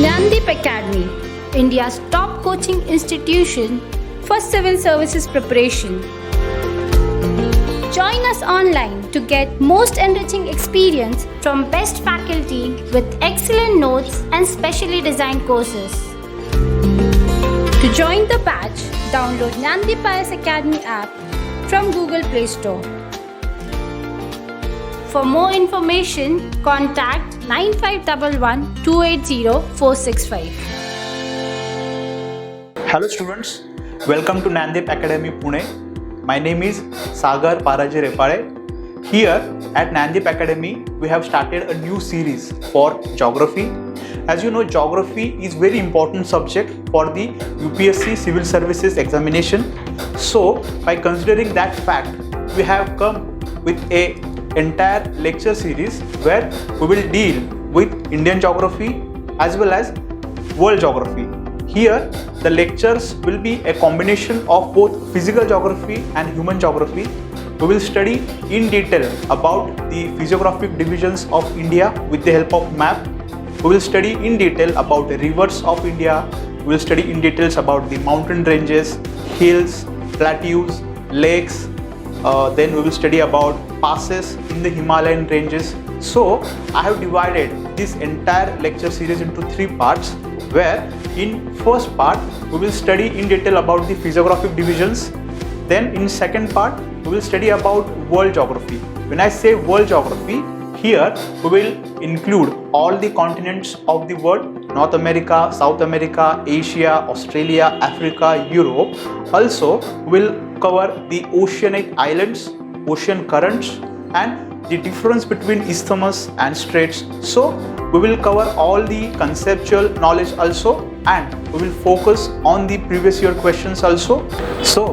Dnyanadeep Academy, India's top coaching institution for civil services preparation. Join us online to get most enriching experience from best faculty with excellent notes and specially designed courses. To join the batch, download Dnyanadeep Academy App from Google Play Store. For more information, contact 9511 280 465. Hello students, welcome to Dnyanadeep Academy Pune. My name is Sagar Paraji Repare. Here at Dnyanadeep Academy, we have started a new series for geography. As you know, geography is very important subject for the UPSC Civil Services examination. So, by considering that fact, we have come with a entire lecture series where we will deal with Indian geography as well as world geography. Here, the lectures will be a combination of both physical geography and human geography. We will study in detail about the physiographic divisions of India with the help of map. We will study in detail about the rivers of India. We will study in details about the mountain ranges, hills, plateaus, lakes. Then we will study about passes in the Himalayan ranges. So I have divided this entire lecture series into 3 parts, where in first part we will study in detail about the physiographic divisions. Then in second part we will study about world geography. When I say world geography, here we will include all the continents of the world: North America, South America, Asia, Australia, Africa, Europe. Also we will cover the oceanic islands, ocean currents, and the difference between isthmus and straits. So we will cover all the conceptual knowledge also, and we will focus on the previous year questions also. So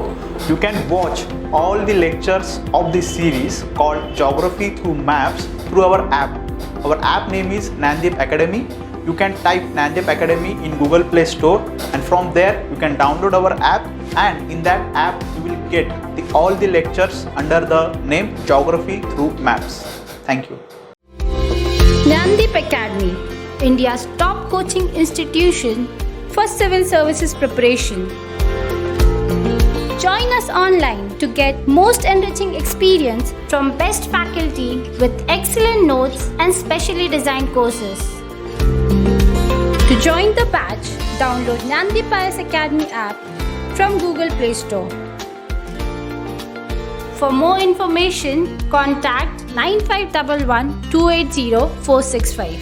you can watch all the lectures of this series called Geography Through Maps through our app. Our app name is Dnyanadeep Academy. You can type Dnyanadeep Academy in Google Play Store, and from there you can download our app, and in that app you will get all the lectures under the name Geography Through Maps. Thank you. Dnyanadeep Academy, India's top coaching institution for civil services preparation. Join us online to get most enriching experience from best faculty with excellent notes and specially designed courses. To join the batch, download Dnyanadeep Academy App from Google Play Store. For more information, contact 9511 280 465.